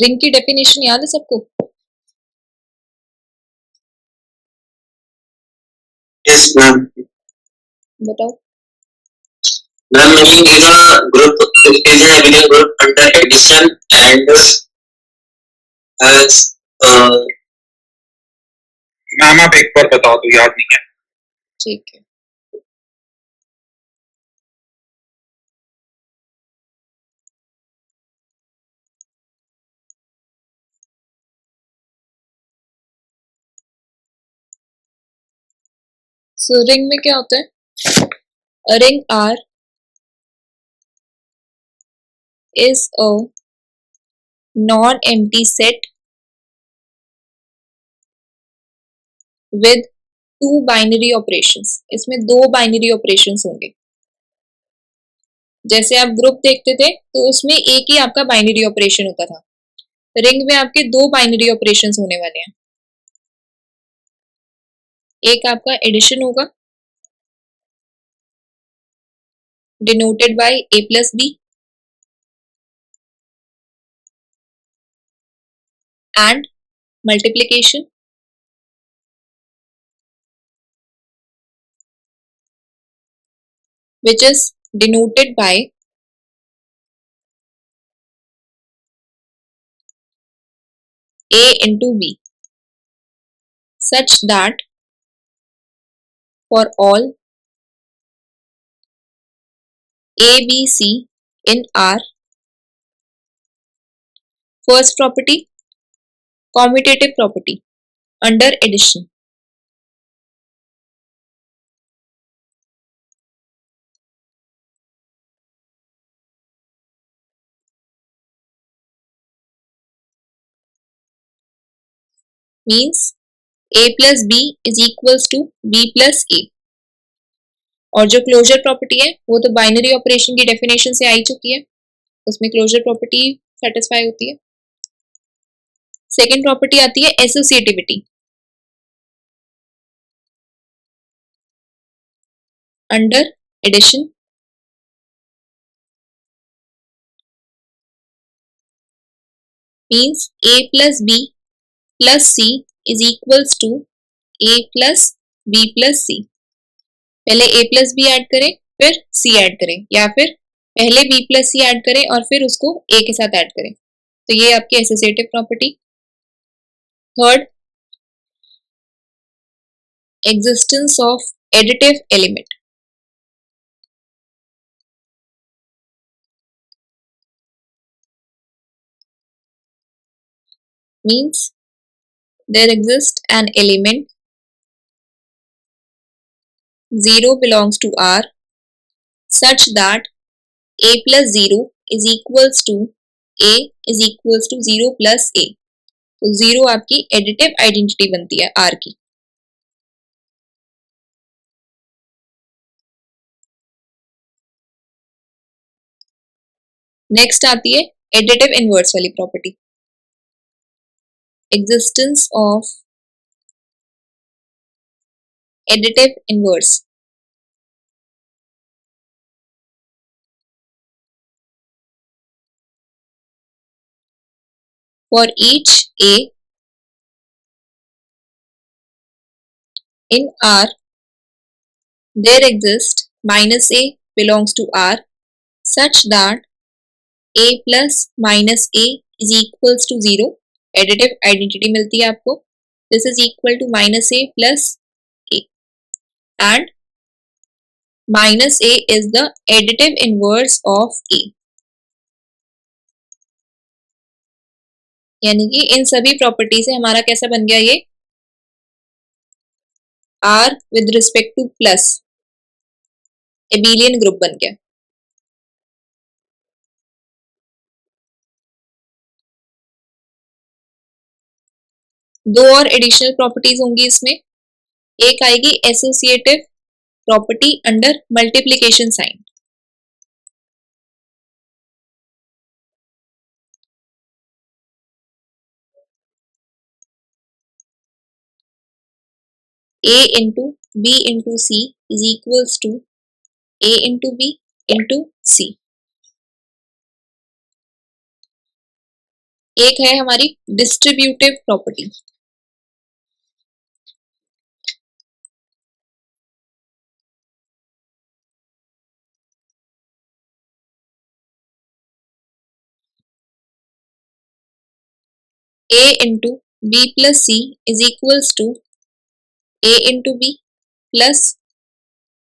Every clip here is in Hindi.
रिंग की डेफिनेशन याद है सबको? Yes, ma'am. बताओ। Ma'am, ring is a group is an abelian group under addition and has ma'am आप एक बार बताओ तो याद नहीं है। ठीक है। सो रिंग में क्या होता है? A ring R is a non-empty set with two binary operations. इसमें दो बाइनरी ऑपरेशंस होंगे। जैसे आप ग्रुप देखते थे तो उसमें एक ही आपका बाइनरी ऑपरेशन होता था। रिंग में आपके दो बाइनरी ऑपरेशंस होने वाले हैं। एक आपका एडिशन होगा denoted by a plus b and multiplication which is denoted by a into b such that for all a, b, c in R, first property commutative property under addition means a plus b is equals to b plus a। और जो क्लोजर प्रॉपर्टी है वो तो बाइनरी ऑपरेशन की डेफिनेशन से आई चुकी है, उसमें क्लोजर प्रॉपर्टी सेटिस्फाई होती है। सेकेंड प्रॉपर्टी आती है associativity under addition means a plus b plus c is equals to a plus b plus c। पहले a plus b ऐड करें फिर c ऐड करें, या फिर पहले b plus c ऐड करें और फिर उसको a के साथ ऐड करें। तो ये आपकी associative property. Third, existence of additive element means there exists an element 0 belongs to R such that a plus 0 is equals to a is equals to 0 plus a। तो 0 आपकी एडिटिव आइडेंटिटी बनती है R की। नेक्स्ट आती है एडिटिव इनवर्स वाली property, existence of additive inverse for each a in R there exists minus a belongs to R such that a plus minus a is equals to 0। Additive identity मिलती है आपको, this is equal to minus a plus a and minus a is the additive inverse of a। यानी कि इन सभी प्रॉपर्टी से हमारा कैसा बन गया ये R with respect to plus abelian group बन गया। दो और एडिशनल प्रॉपर्टीज होंगी इसमें, एक आएगी associative property under multiplication sign. a into b into c is equals to a into b into c। एक है हमारी distributive property. A into B plus C is equals to A into B plus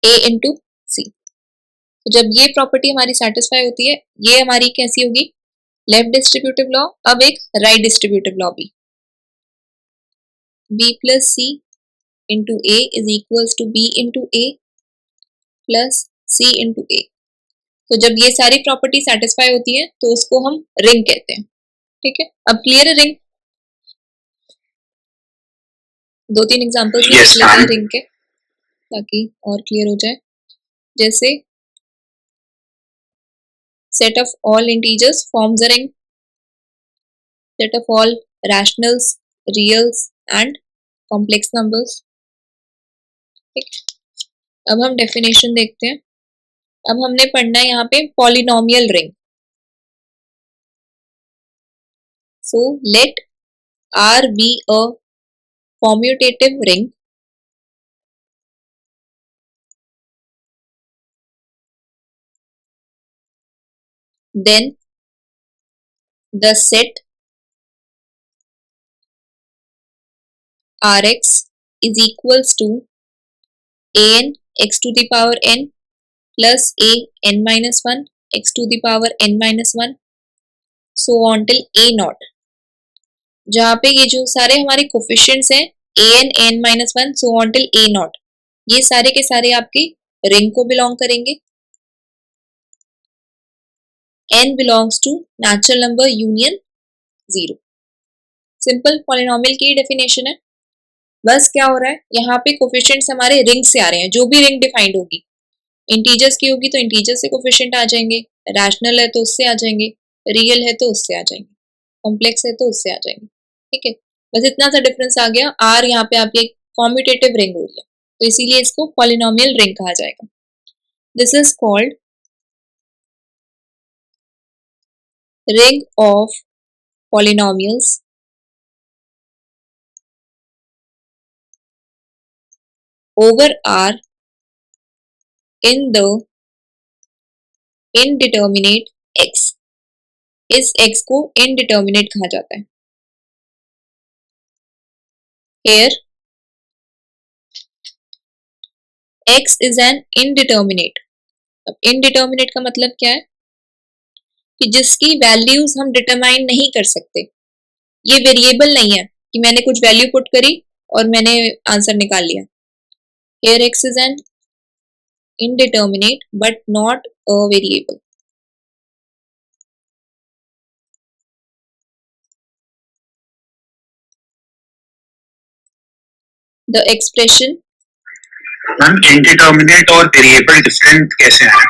A into C. तो जब ये प्रॉपर्टी हमारी सेटिस्फाई होती है, ये हमारी कैसी होगी, लेफ्ट डिस्ट्रीब्यूटिव लॉ। अब एक राइट डिस्ट्रीब्यूटिव लॉ भी, B plus C into A is equals to B into A plus C into A। तो जब ये सारी प्रॉपर्टी सेटिस्फाई होती है तो उसको हम रिंग कहते हैं। ठीक है, अब क्लियर है रिंग? दो तीन एग्जांपल्स भी देख लेते हैं रिंग के ताकि और क्लियर हो जाए। जैसे set of all integers forms a ring, set of all rationals, reals and complex numbers। ठीक, अब हम डेफिनेशन देखते हैं। अब हमने पढ़ना है यहाँ पे polynomial ring. So let R be a commutative ring then the set Rx is equals to an x to the power n plus a n minus 1 x to the power n minus 1 so on till a naught, जहाँ पे ये जो सारे हमारे कोफिशिएंट्स हैं an n minus 1 so on till a naught, ये सारे के सारे आपकी रिंग को बिलोंग करेंगे। n belongs to natural number union 0। Simple polynomial की डेफिनेशन है। बस क्या हो रहा है, यहाँ पे कोफिशिएंट्स हमारे रिंग से आ रहे हैं। जो भी रिंग डिफाइंड होगी, इंटीजर्स की होगी तो इंटीजर से कोफिशिएंट आ जाएंगे, रैशनल है तो उससे आ जाएंगे, रियल है तो उससे आ जाएंगे, कॉम्प्लेक्स है तो उससे आ जाएंगे। ठीक है, बस इतना सा डिफरेंस आ गया। आर यहाँ पे आपकी एक कॉम्यूटेटिव रिंग हो रही है तो इसीलिए इसको पॉलिनोमियल रिंग कहा जाएगा। This is called ring of polynomials over R in the indeterminate X। इस X को indeterminate कहा जाता है। Here X is an indeterminate। अब indeterminate का मतलब क्या है कि जिसकी वैल्यूज हम डिटरमाइन नहीं कर सकते। ये वेरिएबल नहीं है कि मैंने कुछ वैल्यू पुट करी और मैंने आंसर निकाल लिया। Here X is an indeterminate but not a variable। The expression ma'am indeterminate और वेरिएबल डिफरेंट कैसे हैं?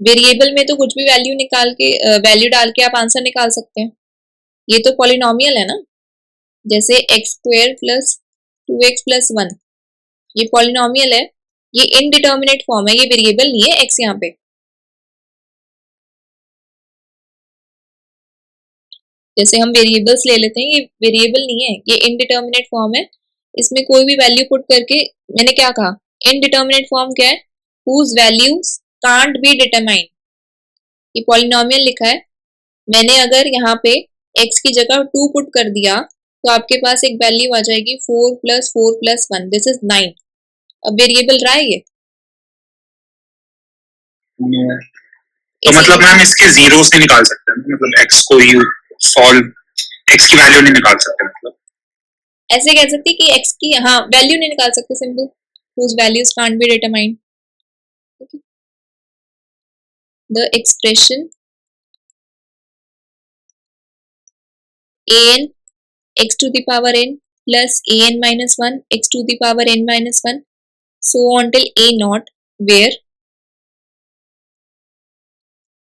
वेरिएबल में तो कुछ भी वैल्यू निकाल के वैल्यू डाल के आप आंसर निकाल सकते हैं। ये तो पॉलिनोमियल है ना, जैसे x square plus 2x plus 1, ये पॉलिनोमियल है। ये इनडिटर्मिनेट फॉर्म है, ये वेरिएबल नहीं है x यहाँ पे। जैसे हम वेरिएबल्स ले लेते हैं, ये वेरिएबल नहीं है, ये इनडिटर्मिनेट फॉर्म है। इसमें कोई भी वैल्यू पुट करके, मैंने क्या कहा, इनडिटर्मिनेट फॉर्म क्या है, whose values can't be determined। ये पॉलिनोमियल लिखा है, मैंने अगर यहाँ पे x की जगह 2 पुट कर दिया तो आपके पास एक वैल्यू आ जाएगी 4 प्लस 4 प्लस 1, दिस इज 9। अब वेरिएबल रहा है ये, तो मतलब मैम इसके जीरो से निकाल सकते हैं, मतलब x को यू सॉल्व, x की वैल्यू नहीं निकाल सकते। मतलब ऐसे कह सकते कि x की हाँ वैल्यू नहीं निकाल सकते, simple whose values can't be determined। okay? The expression an x to the power n plus an minus 1 x to the power n minus 1 so on till a naught, where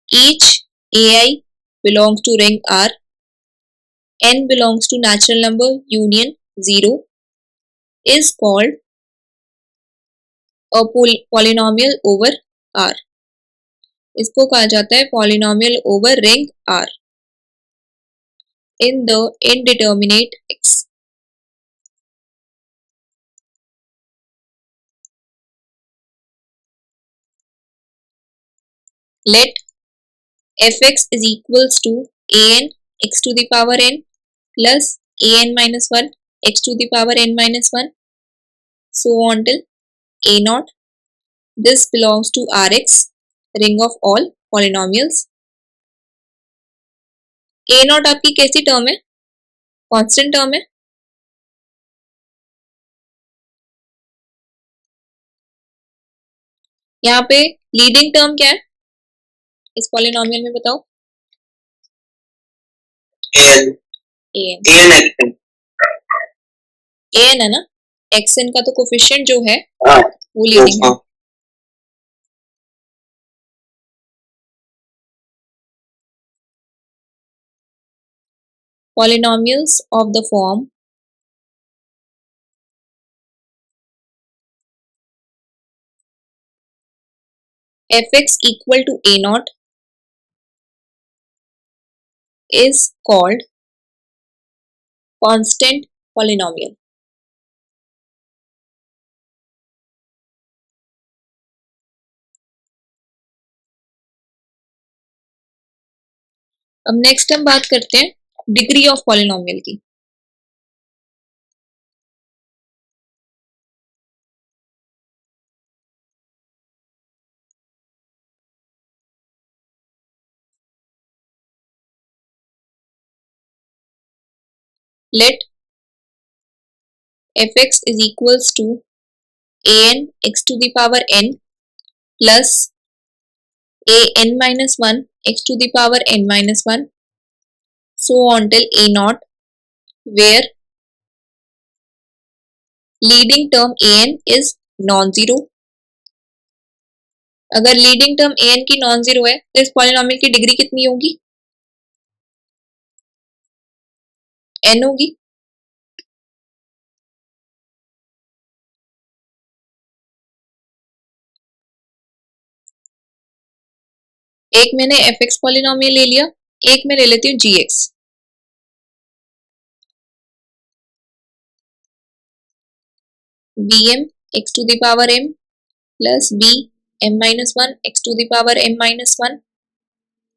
each ai belongs to ring R, n belongs to natural number union 0, is called a polynomial over R। इसको कहा जाता है polynomial over ring R। in the indeterminate x. Let fx is equals to an x to the power n plus an minus 1 x to the power n minus 1, so on till a naught. This belongs to Rx, ring of all polynomials. a naught आपकी कैसी टर्म है? कांस्टेंट टर्म है. यहाँ पे लीडिंग टर्म क्या है इस पॉलिनोमियल में, बताओ? an है ना. xn का तो कोफिशिएंट जो है हाँ वो लीडिंग है. Polynomials of the form fx equal to a naught is called constant polynomial. अब नेक्स्ट हम बात करते हैं डिग्री ऑफ पॉलिनोमियल की. Let fx is equals to an x to the power n plus an minus 1 x to the power n minus 1, so on till a naught, where leading term an is non-zero. अगर लीडिंग टर्म an की नॉन जीरो है तो इस पॉलिनोमियल की डिग्री कितनी होगी? n होगी. एक मैंने fx पॉलिनोमियल ले लिया, एक मैं ले लेती हूँ gx. bm x to the power m plus b m minus 1 x to the power m minus 1,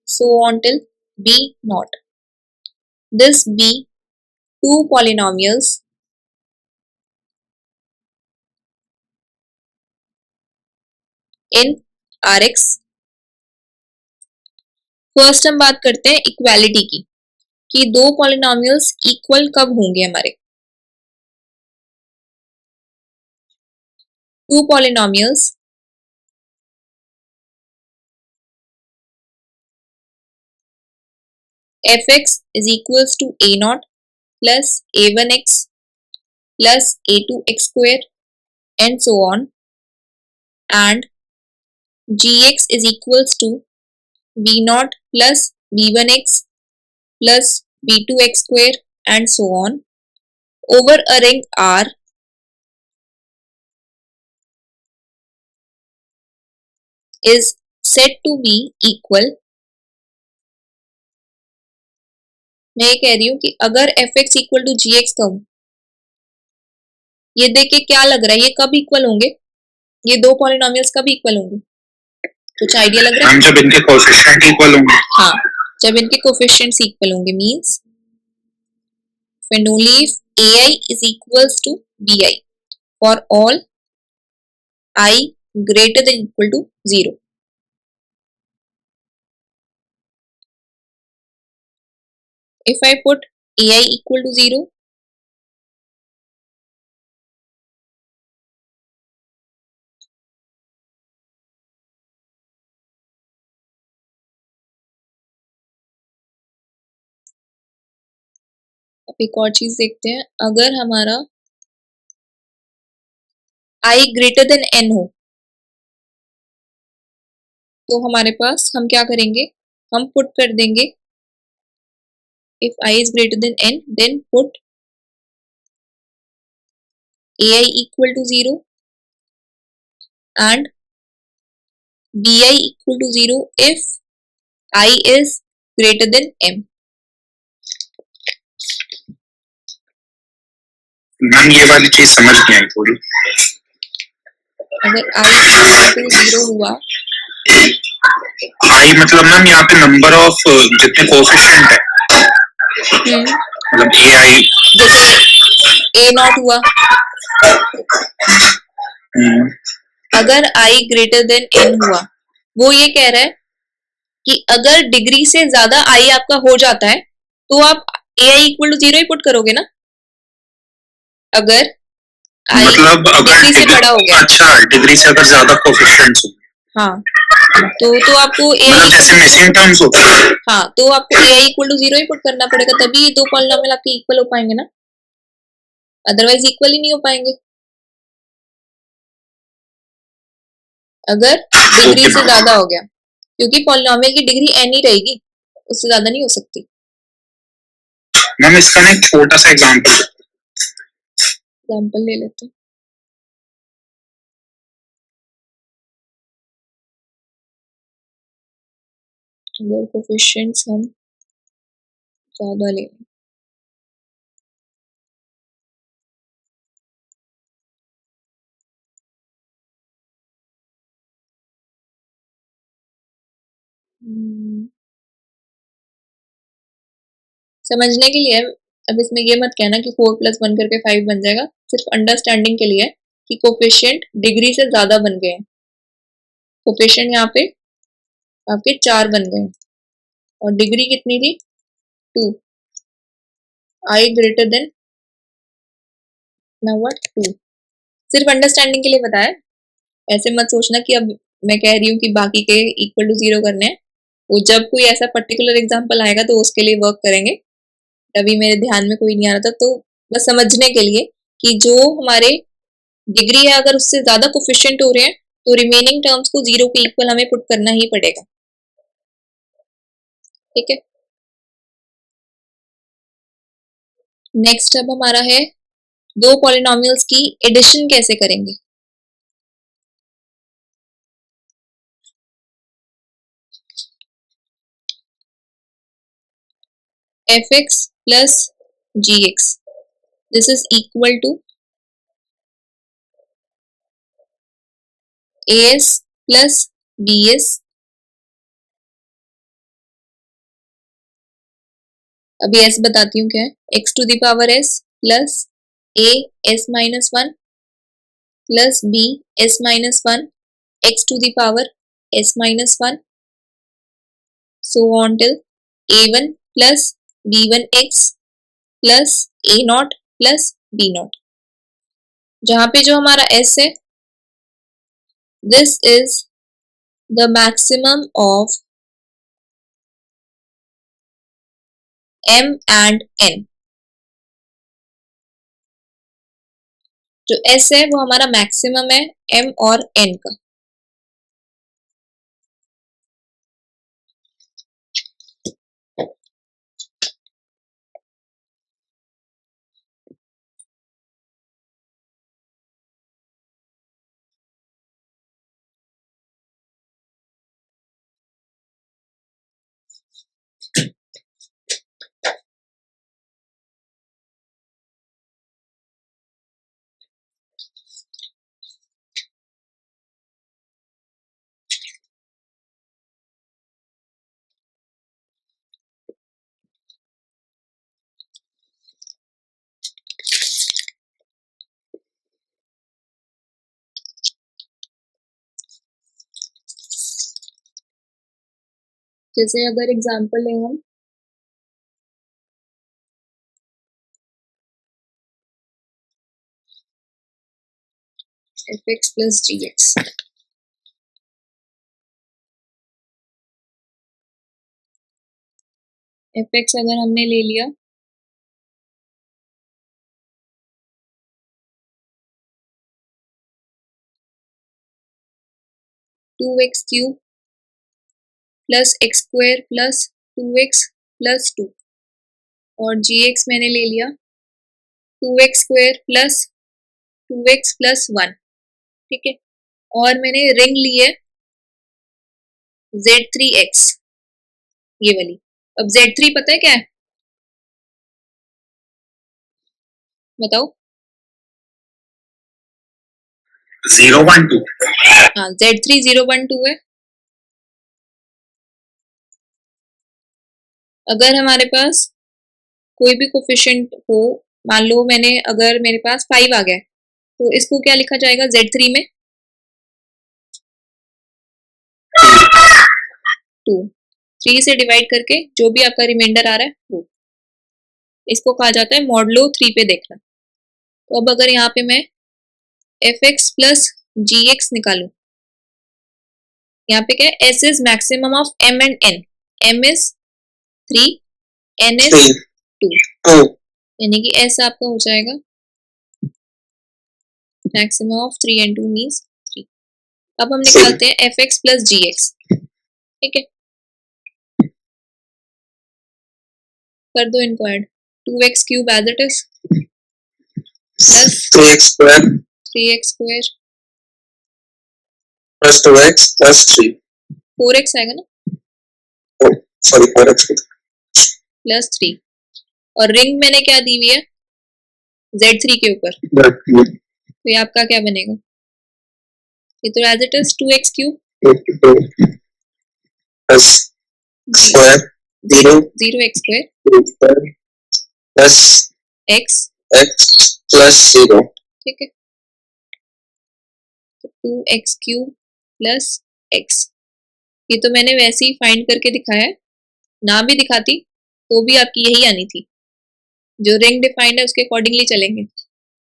so on till b naught. This be two polynomials in Rx. First हम बात करते हैं इक्वालिटी की कि दो पॉलिनोमियल्स इक्वल कब होंगे हमारे. Two polynomials fx is equals to a naught plus a1x plus a2x square and so on, and gx is equals to b naught plus b1x plus b2x square and so on over a ring R is said to be equal. मैं ये कह रही हूँ कि अगर fx इक्वल टू gx कब, ये देख के क्या लग रहा है ये कब इक्वल होंगे? ये दो पॉलिनोमियल्स कब इक्वल होंगे? कुछ आइडिया लग रहा है? जब इनके कोएफिशिएंट इक्वल होंगे. हाँ, जब इनके कोएफिशिएंट्स इक्वल होंगे means when only if ai is equals to bi for all I greater than equal to 0. If I put ai equal to 0, अब एक और चीज देखते हैं. अगर हमारा i ग्रेटर देन n हो तो हमारे पास हम क्या करेंगे, हम पुट कर देंगे if I is greater than n then put ai equal to 0 and bi equal to 0 if I is greater than m. Ma'am ये वाली चीज समझ नहीं आई थोड़ी। अगर i = 0 हुआ, आई मतलब मैम यहाँ पे नंबर ऑफ जितने कोफिशिएंट है, मतलब ए आई, जैसे a0 हुआ, अगर i > n हुआ, वो ये कह रहा है कि अगर डिग्री से ज्यादा i आपका हो जाता है तो आप ai = 0 ही पुट करोगे ना। अगर i मतलब अगर डिग्री से बड़ा हो गया, अच्छा डिग्री से अगर ज्यादा कोफिशिएंट्स हो, हाँ, तो आपको मतलब जैसे मिसिंग टर्म्स होते हैं, हाँ, तो आपको ai = 0 ही पुट करना पड़ेगा, तभी ये दो पॉलिनोमियल आपके इक्वल हो पाएंगे ना, अदरवाइज इक्वल ही नहीं हो पाएंगे। अगर डिग्री से ज्यादा हो गया, क्योंकि पॉलिनोमियल की डिग्री n ही रहेगी, उससे ज्यादा नहीं हो सकती। मैम इसका ना एक छोटा सा एग्जांपल ले लेते हैं। अगर कोफिशिएंट्स हम ज्यादा ले, समझने के लिए, अब इसमें ये मत कहना कि 4 + 1 करके 5 बन जाएगा, सिर्फ अंडरस्टैंडिंग के लिए कि कोफिशिएंट डिग्री से ज्यादा बन गए हैं। कोफिशिएंट यहाँ पे आपके 4 बन गए और डिग्री कितनी थी 2, i > now what 2, सिर्फ अंडरस्टैंडिंग के लिए बताया, ऐसे मत सोचना कि अब मैं कह रही हूँ कि बाकी के = 0 करने हैं। वो जब कोई ऐसा पर्टिकुलर एग्जांपल आएगा तो उसके लिए वर्क करेंगे, अभी मेरे ध्यान में कोई नहीं आ रहा था, तो बस समझने के लिए कि जो हमारे डिग्री है अगर उससे ज्यादा कोफिशिएंट हो रहे हैं तो रिमेनिंग टर्म्स को 0 के इक्वल हमें पुट करना ही पड़ेगा, ठीक है। नेक्स्ट अब हमारा है दो पॉलिनोमियल्स की एडिशन कैसे करेंगे। fx plus gx, this is equal to as plus bs, अभी s बताती हूँ क्या है, x⁻s plus a s-1 plus b s-1 x⁻s-1 so on till a1 plus b1x plus a0 plus b0, जहां पे जो हमारा s है, this is the maximum of m and n, जो s है वो हमारा मैक्सिमम है m और n का। जैसे अगर एग्जांपल लें हम, fx plus gx, fx अगर हमने ले लिया 2x³ plus x² plus 2x plus 2 और gx मैंने ले लिया 2x² plus 2x plus 1, ठीक है। और मैंने रिंग ली है z3x, ये वाली। अब z3 पता है क्या है, बताओ। 0 1 2 हाँ Z3 0 1 2 है। अगर हमारे पास कोई भी कोफिशिएंट हो, मान लो अगर मेरे पास 5 आ गया तो इसको क्या लिखा जाएगा Z3 में? 2। 3 से डिवाइड करके जो भी आपका रिमाइंडर आ रहा है वो, इसको कहा जाता है मॉडलो 3 पे देखना। तो अब अगर यहाँ पे मैं fx प्लस gx निकालू, यहाँ पे क्या है, s is maximum of m and n, m is 3, n is 2, यानी कि s आपका हो जाएगा मैक्सिमम ऑफ 3 एंड 2 मीन्स 3। अब हम निकालते हैं fx प्लस gx, ठीक है, कर दो इनको add. 2x cube as it is plus 3x square 3x square plus 2x plus 3 4x आएगा ना, sorry 4x प्लस 3, और रिंग मैंने क्या दी हुई है Z3 के ऊपर, तो ये आपका क्या बनेगा, ये तो as it is 2x cube plus square 0 0x square plus x, x plus 0, ठीक है, तो 2x क्यूब प्लस x, ये तो मैंने वैसे ही फाइंड करके दिखाया है, ना भी दिखाती तो भी आपकी यही आनी थी। जो रिंग डिफाइंड है उसके अकॉर्डिंगली चलेंगे,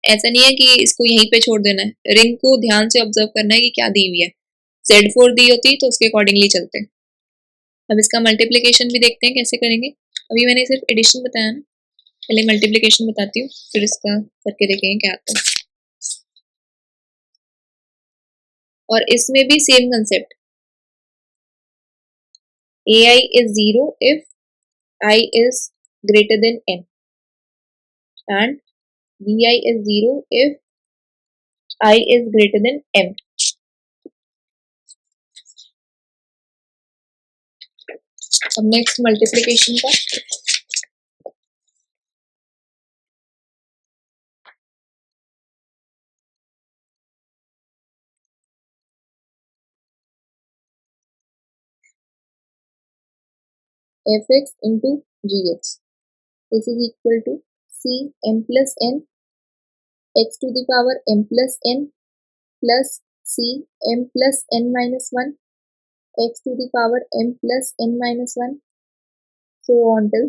ऐसा नहीं है कि इसको यहीं पे छोड़ देना है, रिंग को ध्यान से ऑब्जर्व करना है कि क्या दी हुई है। Z4 दी होती तो उसके अकॉर्डिंगली चलते हैं। अब इसका मल्टीप्लिकेशन भी देखते हैं कैसे करेंगे। अभी मैंने सिर्फ एडिशन बताया ना, पहले मल्टीप्लिकेशन बताती हूँ फिर इसका करके देखेंगे क्या आता है। और इसमें भी same concept, ai is 0 if I is greater than n and bi is 0 if I is greater than m। अब नेक्स्ट मल्टीप्लिकेशन का, fx into gx, this is equal to c m plus n x to the power m plus n plus c m plus n minus 1 x to the power m plus n minus 1 so on till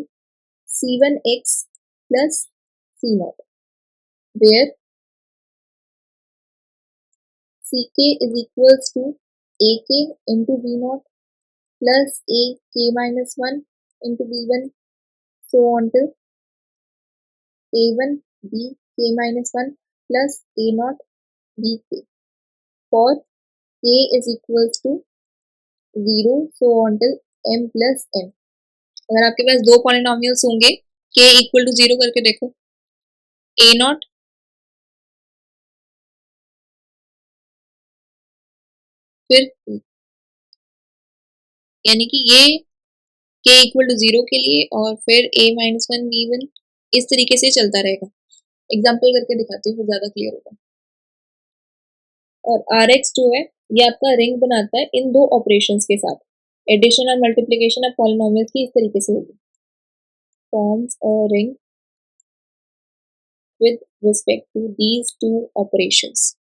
c1x plus c0, where ck is equals to ak into v0 plus ak minus 1 into b1 so on till a1 b k minus 1 plus a0 b k for k is equals to 0 so on till m plus m। अगर आपके पास दो पॉलिनोमियल्स होंगे k इक्वल टू 0 करके देखो, a0 फिर यानी कि ये k इक्वल टू 0 के लिए और फिर a माइनस 1 b1 इस तरीके से चलता रहेगा। एग्जाम्पल करके दिखाती हूँ फिर ज्यादा क्लियर होगा। और Rx जो है ये आपका रिंग बनाता है इन दो ऑपरेशंस के साथ, एडिशन और मल्टीप्लिकेशन ऑफ पॉलिनोमियल्स की इस तरीके से होगी, forms a ring with respect to these two operations.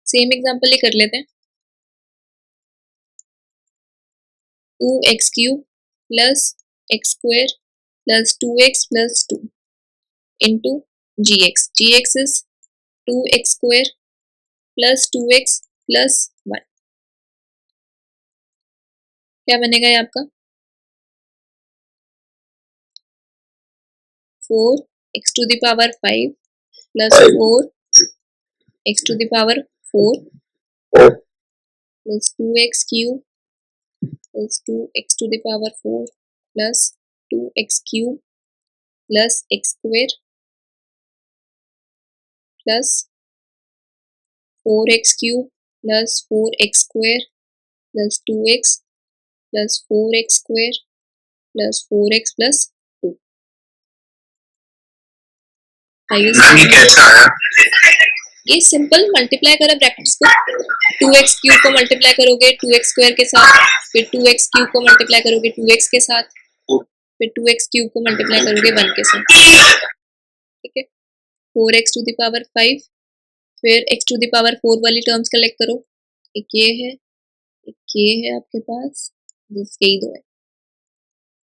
Same example ही कर लेते हैं, 2x cube plus x square plus 2x plus 2 into gx, gx is 2x square plus 2x plus 1, क्या बनेगा ये आपका 4x to the power 5 plus 4x to the power 4 plus 2x cube plus 2x to the power 4 plus 2x cube plus x square plus 4x cube plus 4x square plus 2x plus 4x square plus 4x plus 2। Ma'am ये कैसा है? ये सिंपल मल्टीप्लाई करो ब्रैकेट्स को, 2x क्यूब को मल्टीप्लाई करोगे 2x स्क्वायर के साथ, फिर 2x क्यूब को मल्टीप्लाई करोगे 2x के साथ, फिर 2x क्यूब को मल्टीप्लाई करोगे 1 के साथ, ठीक है। 4x टू द पावर 5, फिर x टू द पावर 4 वाली टर्म्स कलेक्ट करो, एक ये है, एक ये है आपके पास, यही दो है।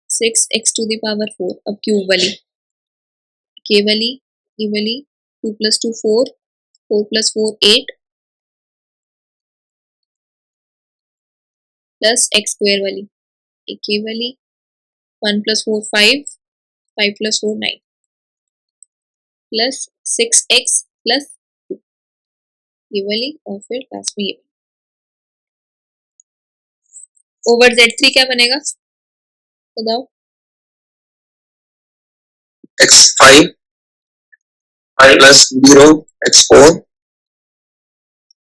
6x टू द पावर 4, अब क्यूब वाली, ये वाली, ये वाली, 2 + 2 4, 4 + 4 8, प्लस x स्क्वायर वाली, एक ये वाली, 1 + 4 5, 5 + 4 9, प्लस 6x प्लस 2, ये वाली, और फिर लास्ट में ये। ओवर Z3 क्या बनेगा बताओ? x5 plus 0 x4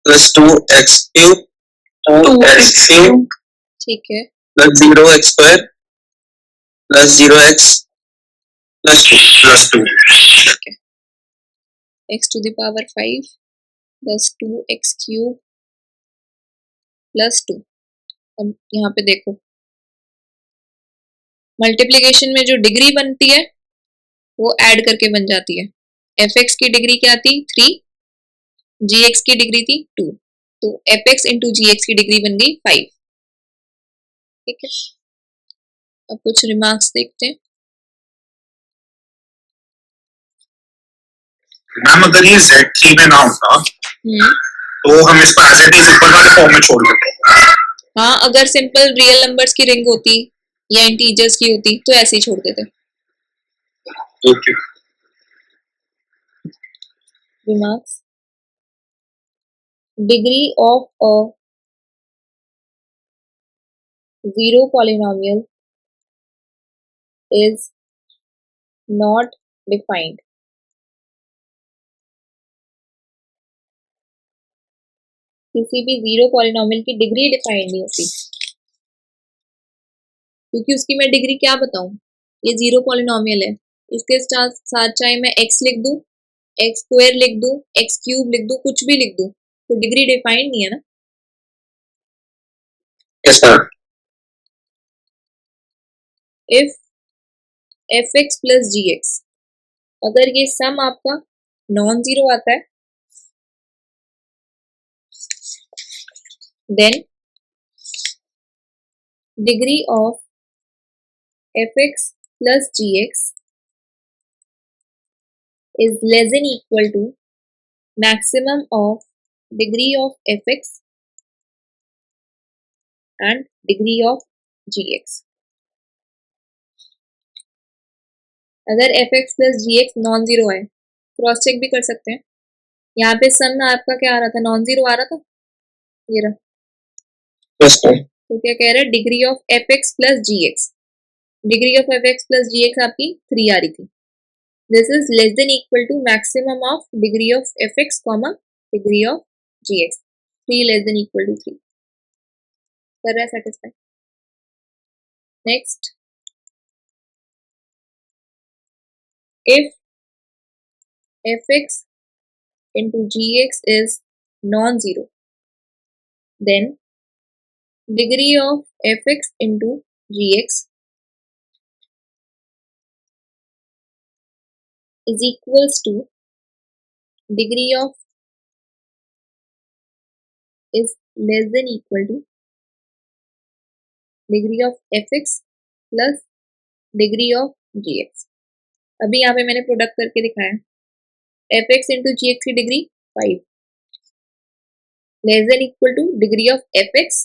plus 2x cube 2x cube ठीक है, plus 0x square plus 0x plus 2 ठीक है। x to the power 5 plus 2x cube plus 2। अब यहाँ पे देखो, मल्टीप्लिकेशन में जो डिग्री बनती है वो ऐड करके बन जाती है। fx की डिग्री क्या थी 3, gx की डिग्री थी 2, तो fx इंटू gx की डिग्री बन गई 5, ठीक है। अब कुछ रिमार्क्स देखते हैं। मैम अगर ये Z3 में ना होता तो हम इसको एज इट इज ऊपर वाले फॉर्म में छोड़ देते। हाँ, अगर सिंपल रियल नंबर्स की रिंग होती या इंटीजर्स की होती तो ऐसे ही छोड़ देते। Okay. Remarks, degree of a zero polynomial is not defined. किसी भी जीरो पॉलिनोमियल की डिग्री डिफाइंड नहीं होती, क्योंकि उसकी मैं डिग्री क्या बताऊं, ये जीरो पॉलिनोमियल है, इसके साथ चाहे मैं x लिख दूं, x स्क्वायर लिख दूं, x क्यूब लिख दूं, कुछ भी लिख दूं, तो डिग्री डिफाइंड नहीं है ना। yes sir if fx plus gx, अगर ये सम आपका नॉन जीरो आता है, then degree of fx plus gx is less than equal to maximum of degree of fx and degree of gx. अगर fx plus gx non zero है, क्रॉस चेक भी कर सकते हैं। यहाँ पे सम आपका क्या आ रहा था, नॉन जीरो आ रहा था, ये रहा, yes sir तो क्या कह रहा है, degree of fx plus gx, degree of fx plus gx आपकी 3 आ रही थी, this is less than equal to maximum of degree of fx comma degree of gx, 3 less than equal to 3, कर रहा है satisfy. Next, if fx into gx is non-zero, then degree of fx into gx is equals to degree of is less than equal to degree of fx plus degree of gx। अभी यहाँ पे मैंने प्रोडक्ट करके दिखाया, fx into gx की degree 5 less than equal to degree of fx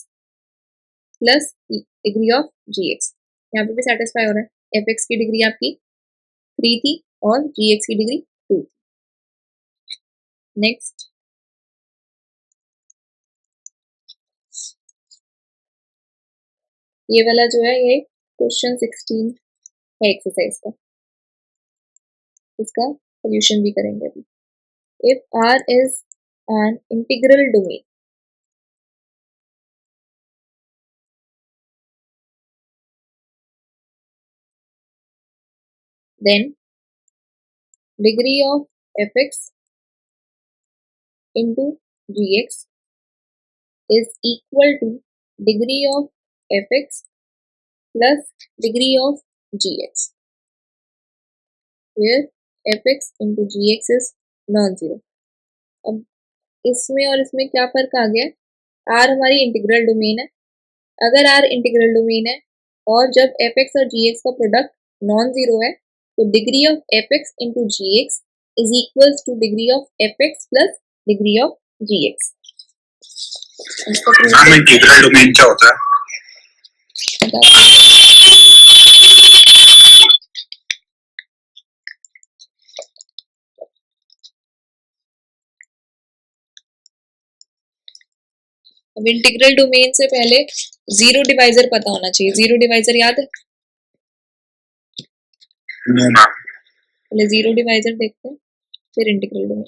plus degree of gx। यहाँ पे भी सेटिस्फाई हो रहा है, fx की डिग्री आपकी 3 थी और gx की डिग्री 2 थी। नेक्स्ट, ये वाला जो है ये क्वेश्चन 16 है एक्सरसाइज का, इसका सोल्यूशन भी करेंगे अभी। If R is an integral domain, then degree of fx into gx is equal to degree of fx plus degree of gx, where fx into gx is non-zero. अब इसमें और इसमें क्या फर्क आ गया? R हमारी इंटीग्रल डोमेन है. अगर R इंटीग्रल डोमेन है और जब fx और gx का प्रोडक्ट नॉन जीरो है तो degree of fx into gx is equals to degree of fx plus degree of gx. Ma'am integral domain क्या होता है? अब इंटीग्रल डोमेन से पहले जीरो डिवाइजर पता होना चाहिए. जीरो डिवाइजर याद है? No ma'am. पहले जीरो डिवाइजर देखते हैं फिर इंटीग्रल डोमेन.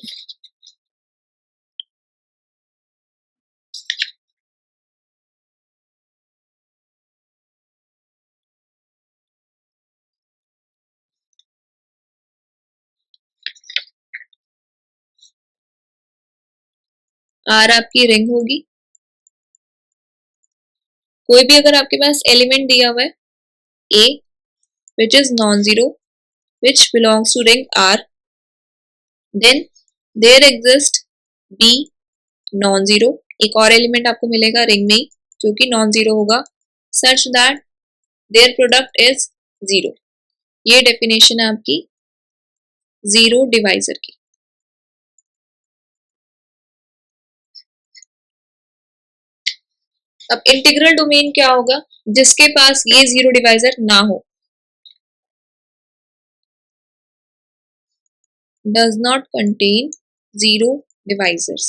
R आपकी रिंग होगी. कोई भी अगर आपके पास एलिमेंट दिया हुआ है A which is non-zero which belongs to ring R, then there exists B non-zero, एक और एलिमेंट आपको मिलेगा रिंग में ही जो कि non-zero होगा, such that their product is zero. ये डेफिनेशन है आपकी जीरो डिवाइजर की. अब इंटीग्रल डोमेन क्या होगा? जिसके पास ये जीरो डिवाइजर ना हो. Does not contain zero divisors.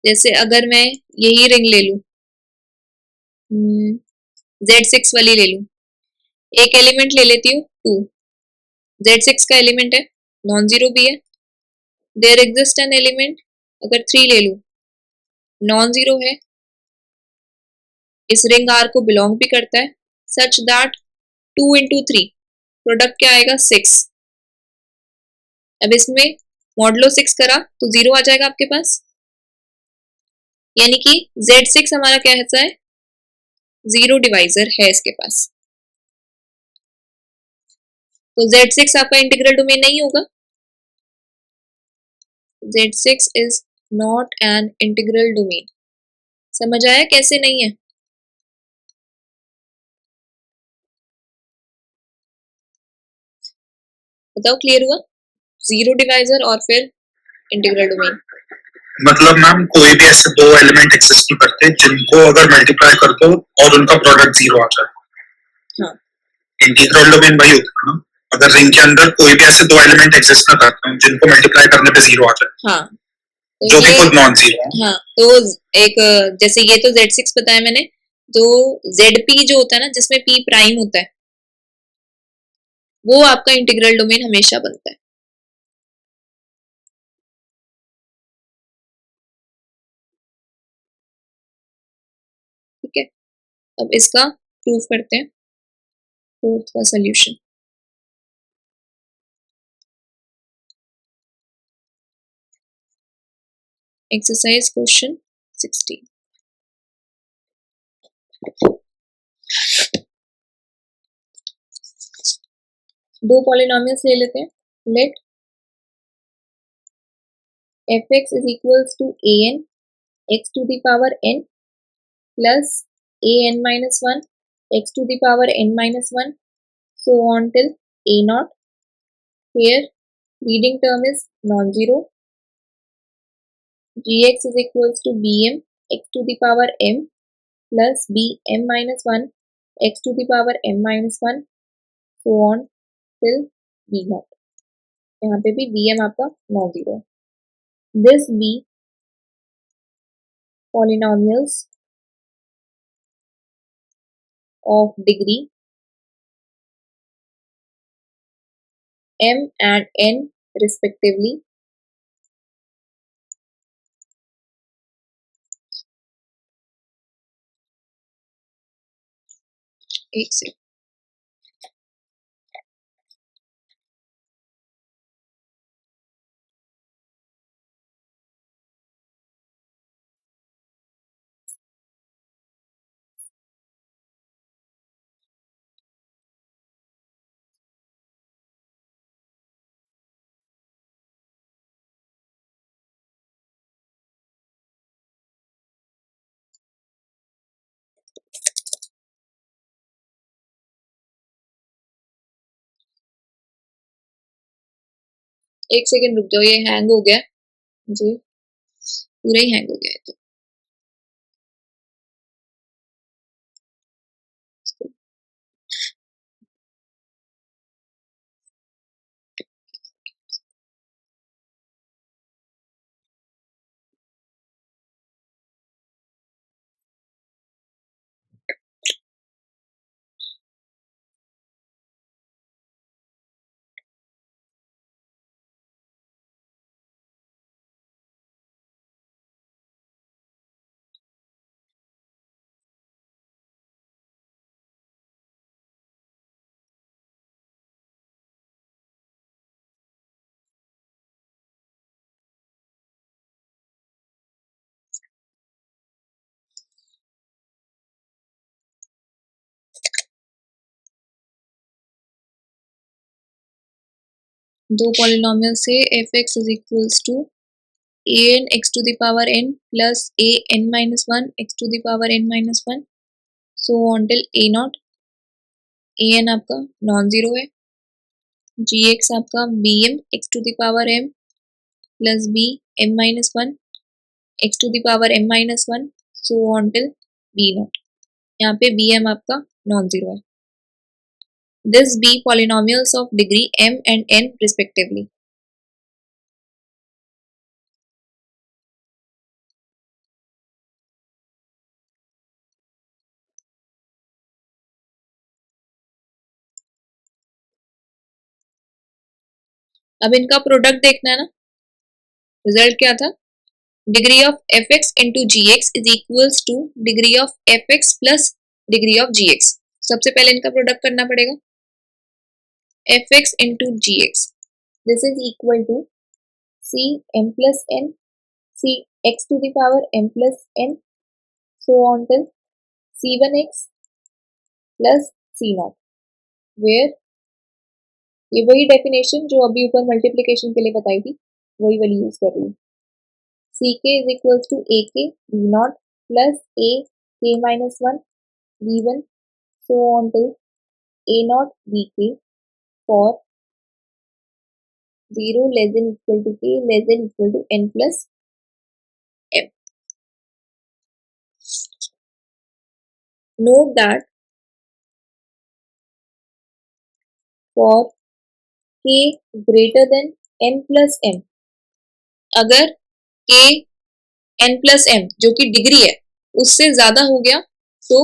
जैसे अगर मैं यही रिंग ले लूं, Z6 वाली ले लूं, एक एलिमेंट ले लेती हूँ 2. Z6 का एलिमेंट है, नॉन जीरो भी है. देयर एग्जिस्ट एन एलिमेंट, अगर 3 ले लूं, नॉन जीरो है, इस रिंग R को बिलोंग भी करता है, सच दैट 2 इंटू 3 प्रोडक्ट क्या आएगा? 6. अब इसमें मॉडलो 6 करा तो जीरो आ जाएगा आपके पास. यानी कि Z6 हमारा क्या है? जीरो डिवाइजर है इसके पास. तो Z6 आपका इंटीग्रल डोमेन नहीं होगा. Z6 is not an integral domain. समझ आया कैसे नहीं है? बताओ, क्लियर हुआ? जीरो डिवाइजर और फिर इंटीग्रल डोमेन. मतलब मैम कोई भी ऐसे दो एलिमेंट एग्जिस्ट नहीं करते जिनको अगर मल्टीप्लाई कर दो और उनका प्रोडक्ट जीरो आ जाए. हाँ. इंटीग्रल डोमेन वही होता है ना, अगर रिंग के अंदर कोई भी ऐसे दो एलिमेंट एग्जिस्ट ना करते हो जिनको मल्टीप्लाई करने पे जीरो आ जाए. हाँ. तो जो कि खुद नॉन जीरो है. हाँ, तो एक जैसे ये तो Z6 बताया मैंने, तो ZP जो होता है ना, जिसमें P प्राइम होता है, वो आपका इंटीग्रल डोमेन हमेशा बनता है. ठीक है. अब इसका प्रूफ करते हैं. फोर्थ का सोल्यूशन. Exercise question 16. दो पॉलिनोमियल्स ले लेते हैं. Let fx is equals to an x to the power n plus an minus 1 x to the power n minus 1 so on till a naught. Here leading term is non-zero. Gx is equals to bm x to the power m plus bm minus 1 x to the power m minus 1 so on till b naught. यहाँ पे भी bm आपका non-zero है. This be polynomials of degree m and n respectively एक से एक सेकंड रुक जाओ, ये हैंग हो गया जी, पूरा ही हैंग हो गया है तो दो पॉलिनोमियल से f x is equals to a n x to the power n plus a n minus one x to the power n minus one so on till a naught. A n आपका नॉन जीरो है, जी एक्स आपका b m x to the power m plus b m minus one x to the power m minus one so on till b naught. यहाँ पे बी एम आपका नॉन जीरो है। This be polynomials of degree m and n respectively। अब इनका प्रोडक्ट देखना है ना, रिजल्ट क्या था, degree of f x into g x is equals to degree of f x plus degree of g x. सबसे पहले इनका प्रोडक्ट करना पड़ेगा, f x into g x this is equal to c m plus n c x to the power m plus n so on till c one x plus c naught, where ये वही डेफिनेशन जो अभी ऊपर मल्टीप्लिकेशन के लिए बताई थी वही वाली यूज कर रही हूँ। सी के इज इक्वल टू ए के we not plus a k minus one v one so on till a nought v k for zero less than equal to k less than equal to n plus m. Note that for k greater than n plus m, अगर के एन प्लस एम जो कि डिग्री है उससे ज्यादा हो गया तो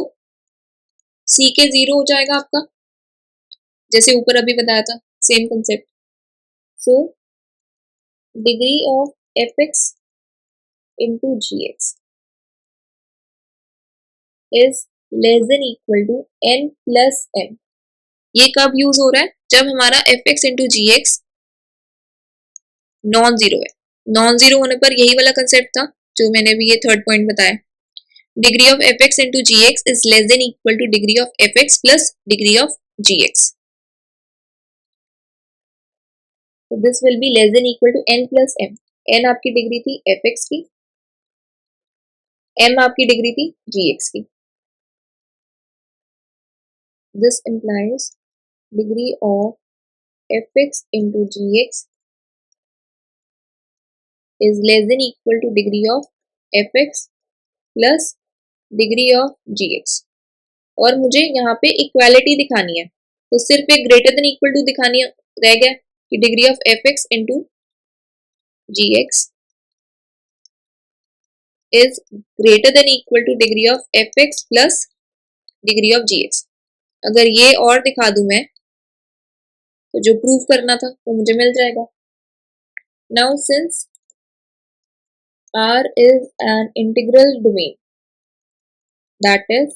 सी के जीरो हो जाएगा आपका, जैसे ऊपर अभी बताया था same concept. So degree of f x into g x is less than equal to n plus m. ये कब यूज हो रहा है, जब हमारा f x into g x non zero है। नॉन जीरो होने पर यही वाला कंसेप्ट था जो मैंने अभी ये थर्ड पॉइंट बताया, degree of f x into g x is less than equal to degree of f x plus degree of g x. So this will be less than equal to n plus m। n आपकी डिग्री थी एफ एक्स की, m आपकी डिग्री थी जी एक्स की। This implies degree of fx into gx is less than equal to degree of fx plus degree of gx। और मुझे यहाँ पे इक्वालिटी दिखानी है तो सिर्फ एक ग्रेटर देन इक्वल टू दिखानी रह गया कि degree of f x into g x is greater than equal to degree of f x plus degree of g x. अगर ये और दिखा दूं मैं तो जो प्रूव करना था वो मुझे मिल जाएगा। Now since R is an integral domain, that is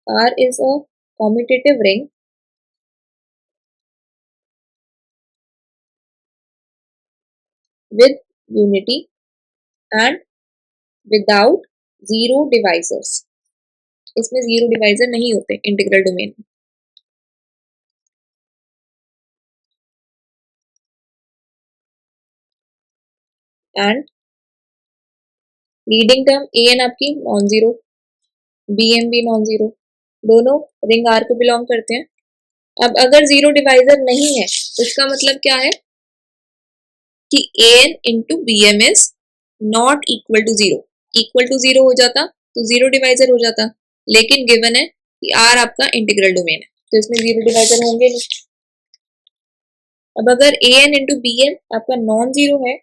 R is a commutative ring with unity and without zero divisors. इसमें जीरो डिवाइजर नहीं होते इंटीग्रल डोमेन में. And leading term a n आपकी नॉन जीरो, बी एम भी नॉन जीरो, दोनों रिंग आर को बिलोंग करते हैं. अब अगर जीरो डिवाइजर नहीं है तो इसका मतलब क्या है कि a n into b m is not equal to zero. Equal to zero हो जाता तो जीरो डिवाइजर हो जाता, लेकिन गिवन है कि आर आपका इंटीग्रल डोमेन है तो इसमें जीरो डिवाइजर होंगे नहीं. अब अगर ए एन इंटू बी एम आपका नॉन जीरो है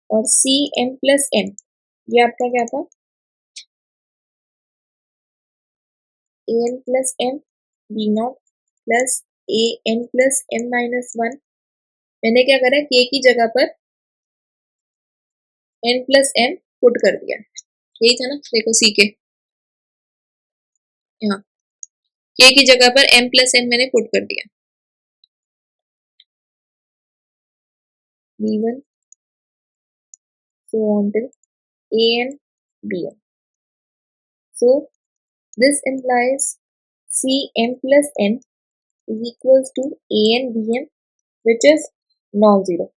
और सी एम प्लस एन ये आपका क्या था, a n plus m b nought plus a n plus m minus one. मैंने क्या करा, के की जगह पर एन प्लस एम पुट कर दिया. यही था ना, देखो सी के यहाँ के की जगह पर एम प्लस एन मैंने पुट कर दिया. B1 so on till A and Bm. So this implies Cm plus n is equals to A and Bm which is non-zero.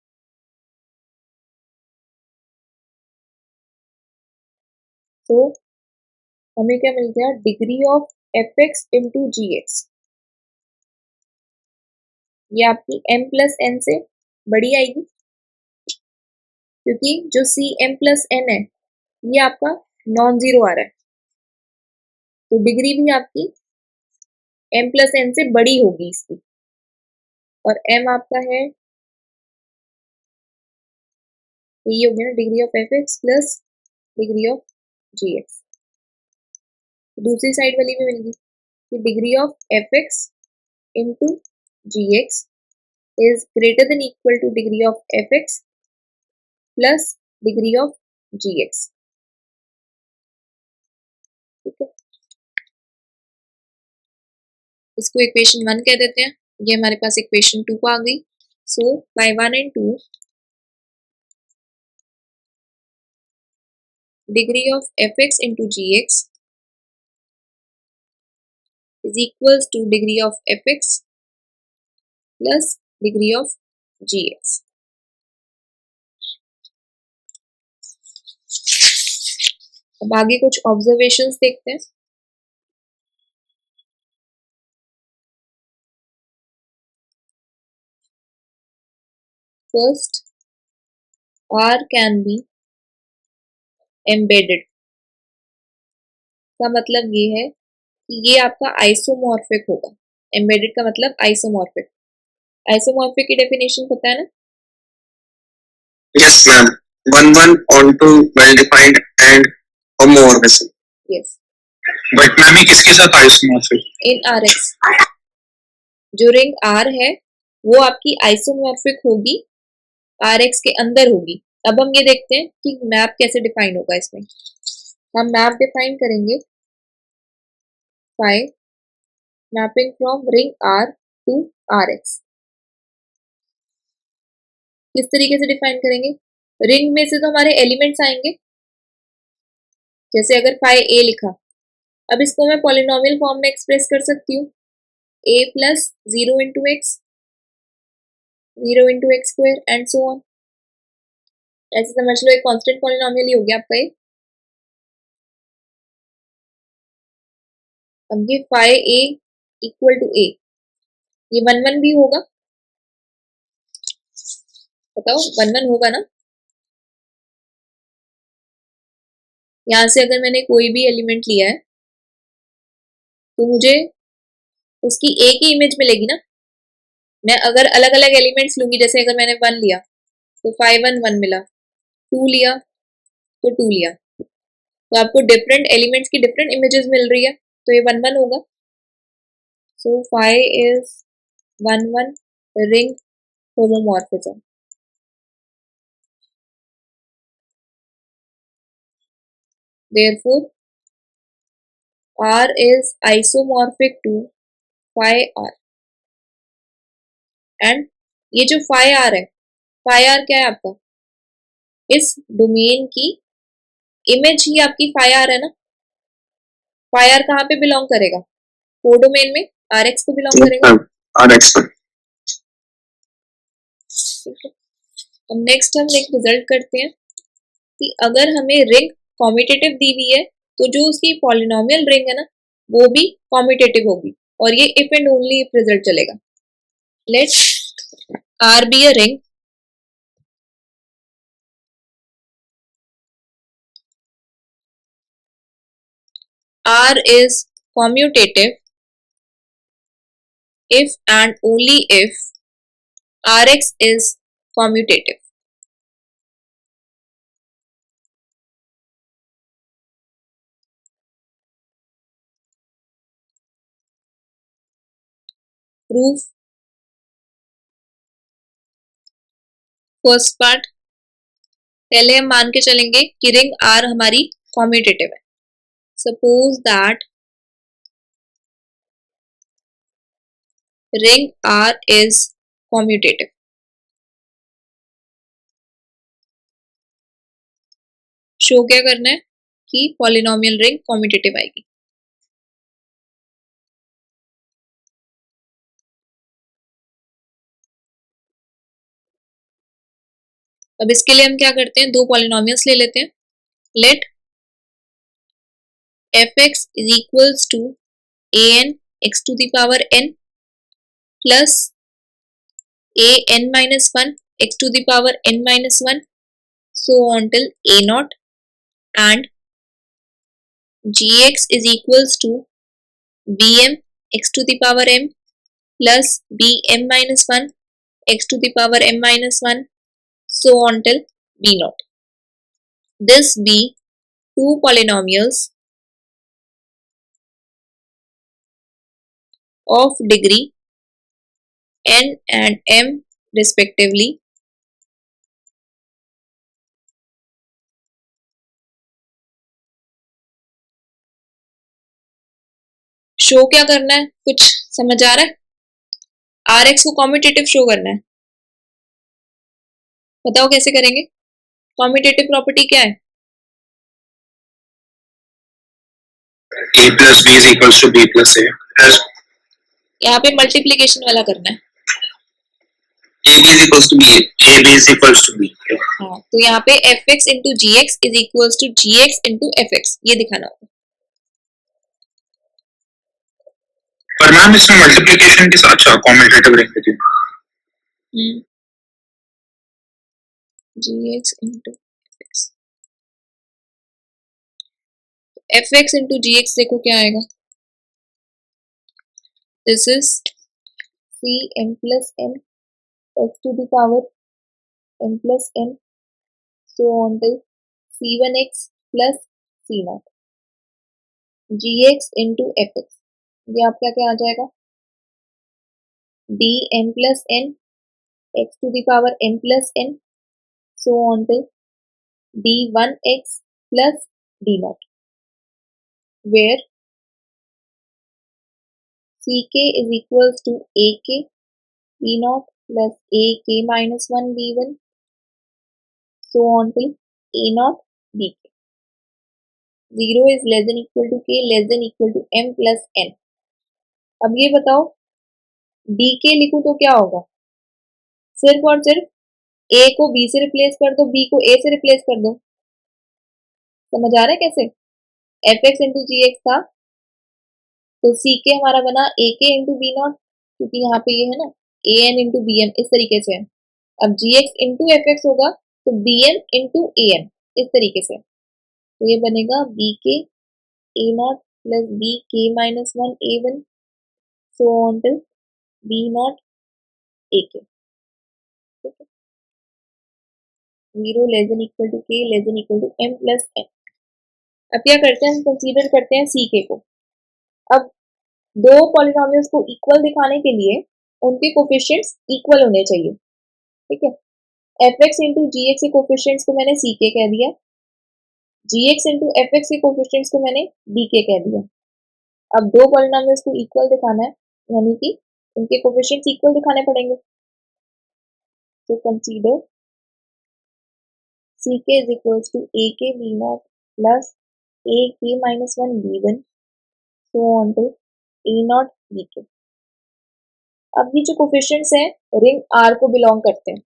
So हमें क्या मिल गया, degree of fx into g x. ये आपकी m प्लस एन से बड़ी आएगी क्योंकि जो सी एम प्लस एन है ये आपका नॉन जीरो आ रहा है, तो डिग्री भी आपकी m प्लस एन से बड़ी होगी इसकी. और m आपका है, ये हो गया ना degree of f x plus degree of g x. दूसरी साइड वाली भी मिल गई कि degree of f x into g x is greater than equal to degree of f x plus degree of g x. ठीक है, इसको इक्वेशन 1 कह देते हैं. ये हमारे पास इक्वेशन 2 आ गई. So by 1 and 2 degree of f x into g x is equals to degree of fx plus degree of gx. अब आगे कुछ ऑब्जर्वेशंस देखते हैं. First, r can be embedded का मतलब ये है कि ये आपका आइसोमॉर्फिक होगा. एम्बेडेड का मतलब आइसोमॉर्फिक. आइसोमॉर्फिक की डेफिनेशन पता है ना? Yes, ma'am. One onto well-defined and homomorphism. Yes, but ma'am ये किसके साथ आइसोमॉर्फिक? In are x. जो रिंग आर है वो आपकी आइसोमॉर्फिक होगी, आर एक्स के अंदर होगी. अब हम ये देखते हैं कि मैप कैसे डिफाइन होगा. इसमें हम मैप डिफाइन करेंगे phi mapping from ring R to R x. किस तरीके से डिफाइन करेंगे, रिंग में से तो हमारे एलिमेंट्स आएंगे, जैसे अगर फाई ए लिखा, अब इसको मैं पॉलिनोमियल फॉर्म में एक्सप्रेस कर सकती हूँ, a plus zero into x square and so on. ऐसे समझ लो एक कांस्टेंट पॉलिनोमियल ही हो गया आपका ये. अब ये फाई ए इक्वल टू ए, ये 1 1 भी होगा, बताओ 1 1 होगा ना. यहाँ से अगर मैंने कोई भी एलिमेंट लिया है तो मुझे उसकी एक ही इमेज मिलेगी ना. मैं अगर अलग अलग एलिमेंट्स लूंगी, जैसे अगर मैंने 1 लिया तो 5 1 1 मिला, 2 लिया तो 2 लिया, तो आपको डिफरेंट एलिमेंट्स की डिफरेंट इमेजेस मिल रही है, तो ये 1 1 होगा. So phi is 1 1 ring homomorphism. Therefore R is isomorphic to phi R and ये जो phi R है, phi R क्या है आपका, इस डोमेन की इमेज ही आपकी phi R है ना। phi R कहाँ पे बिलोंग करेगा, कोडोमेन में Rx को बिलोंग करेगा। Rx पर। ठीक है, अब नेक्स्ट हम एक रिजल्ट करते हैं कि अगर हमें रिंग कॉम्यूटेटिव दी हुई है तो जो उसकी पॉलिनोमियल रिंग है ना वो भी कॉम्यूटेटिव होगी और ये if and only if result चलेगा। Let R be a ring R is commutative if and only if Rx is commutative. Proof first part, पहले हम मान के चलेंगे कि रिंग R हमारी कॉम्यूटेटिव है। Suppose that ring R is commutative। Show क्या करना है कि पॉलिनोमियल रिंग कॉम्यूटेटिव आएगी। अब इसके लिए हम क्या करते हैं, दो पॉलिनोमियल्स ले लेते हैं। Let fx is equals to an x to the power n plus an minus 1 x to the power n minus 1 so on till a naught and gx is equals to bm x to the power m plus bm minus 1 x to the power m minus 1 so on till b naught. This be two polynomials of degree n and m respectively show क्या करना है, कुछ समझ आ रहा है। Rx को कॉम्यूटेटिव शो करना है, बताओ कैसे करेंगे। कॉम्यूटेटिव प्रॉपर्टी क्या है, a plus b is equals to b plus a plus यहाँ पे मल्टीप्लीकेशन वाला करना है। AB is equals to BA. ab is equals to b। हाँ, तो यहाँ पे fx into g x is equals to g x into f x, ये दिखाना होगा। पर मैम इसमें मल्टीप्लिकेशन के साथ अच्छा कॉम्यूटेटिव रिंग होती है। G x into f x, f x into g x देखो क्या आएगा, this is c m plus n x to the power m plus n so on till c one x plus c nought g x into f x, ये आपका क्या आ जाएगा, d m plus n x to the power m plus n so on till d one x plus d nought where ck is equals to ak b naught plus ak minus 1 b1 so on till a naught bk. 0 is less than equal to k less than equal to m plus n। अब ये बताओ dk लिखूं तो क्या होगा, सिर्फ और सिर्फ a को b से रिप्लेस कर दो, b को a से रिप्लेस कर दो। समझ आ रहा है कैसे, fx इंटू जी एक्स था तो ck हमारा बना ak इंटू बी नॉट, क्योंकि यहाँ पे ये है ना an इंटू बी एम, इस तरीके से है। अब g x into f x होगा तो b m into a n, इस तरीके से, तो ये बनेगा b k a naught plus b k minus 1 a one so on till b naught a k. ठीक है, 0 less than equal to k less than equal to m plus n. अब क्या करते हैं, हम कंसीडर करते हैं सी के को। अब दो पॉलिनोमियल्स को इक्वल दिखाने के लिए उनके कोफिशिएंट्स इक्वल होने चाहिए। ठीक है, F x into g x के कोफिशिएंट्स को मैंने सी के कह दिया, जी एक्स इंटू एफ एक्स के कोफिशिएंट्स को मैंने डी के कह दिया। अब दो पॉलिनोमियल्स को इक्वल दिखाना है, यानी कि इनके कोफिशिएंट्स इक्वल दिखाने पड़ेंगे। तो consider ck is equals to ak b0 plus ak minus 1 b1 so on to a0 bk। अब ये जो कोफिशिएंट्स हैं रिंग R को बिलोंग करते हैं,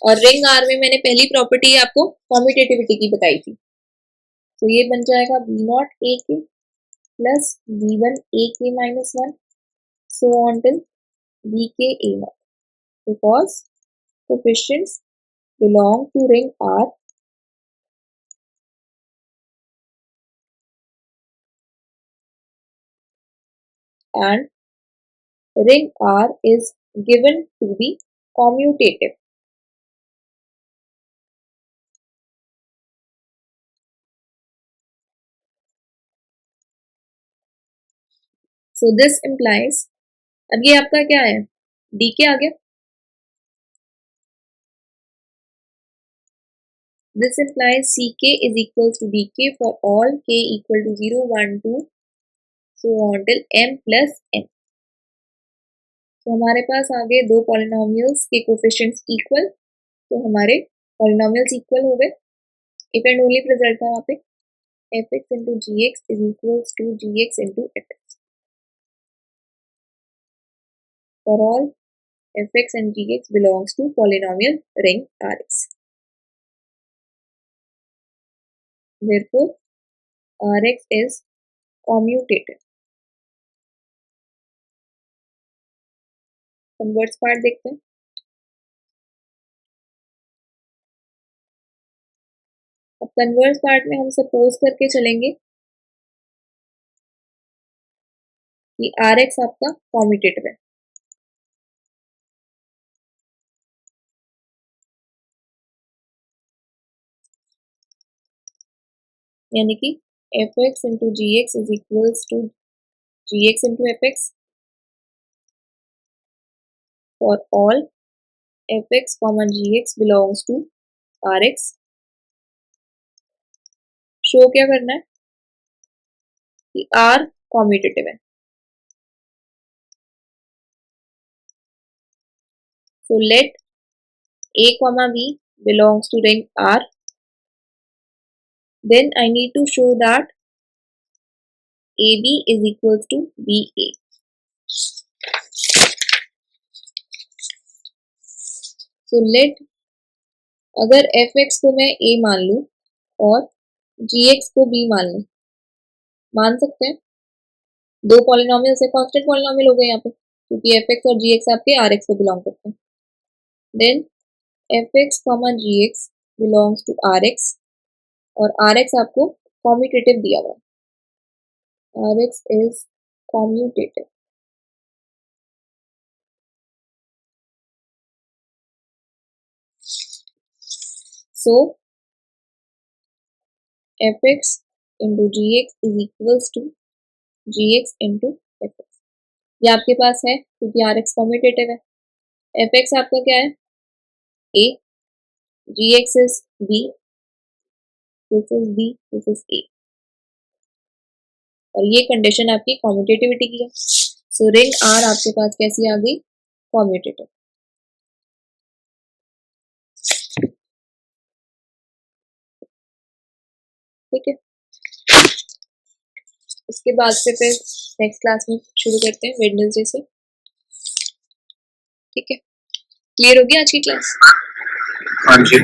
और रिंग R में मैंने पहली प्रॉपर्टी आपको कॉम्यूटेटिविटी की बताई थी। तो ये बन जाएगा b0 ak plus b1 ak minus 1 so on till bk a0, because coefficients belong to ring R and ring R is given to be commutative. So this implies, अब ये आपका क्या है, dk आ गया। This implies ck is equals to dk for all k equal to 0, 1, 2 so on till m plus n। तो हमारे पास आ गए दो पॉलिनोमियल्स के कोफिशिएंट्स इक्वल, तो हमारे पॉलिनोमियल्स इक्वल हो गए। इफ एंड ओनली रिजल्ट था वहाँ पे fx into gx is equals to gx into fx for all fx and gx belongs to polynomial ring Rx. Therefore, Rx is commutative. Converse part देखते हैं। अब कन्वर्स पार्ट में हम सपोज करके चलेंगे कि Rx आपका कॉम्यूटेटिव है। यानी कि fx into gx is equals to gx into fx for all fx comma gx belongs to Rx। Show क्या करना है कि R कॉम्यूटेटिव है। So let a comma b belongs to ring R, then I need to show that AB is equals to BA। So let, अगर fx को मैं a मान लूं और gx को b मान लूं, मान सकते हैं दो पॉलिनोमियल से कांस्टेंट पॉलिनोमियल हो गए यहाँ पे, क्योंकि fx और gx आपके Rx को बिलोंग करते हैं। Then fx comma gx belongs to Rx और Rx आपको कॉम्यूटेटिव दिया हुआ है। Rx is commutative। So fx into gx is equals to gx into fx। ये आपके पास है क्योंकि Rx कॉम्यूटेटिव है। fx आपका क्या है a, gx is b, this is b, this is a, और ये कंडीशन आपकी कॉम्यूटेटिविटी की है। सो रिंग R आपके पास कैसी आ गई, कॉम्यूटेटिव। ठीक है, उसके बाद से फिर नेक्स्ट क्लास में शुरू करते हैं वेडनेसडे से। ठीक है, क्लियर हो गया आज की क्लास? हाँ जी।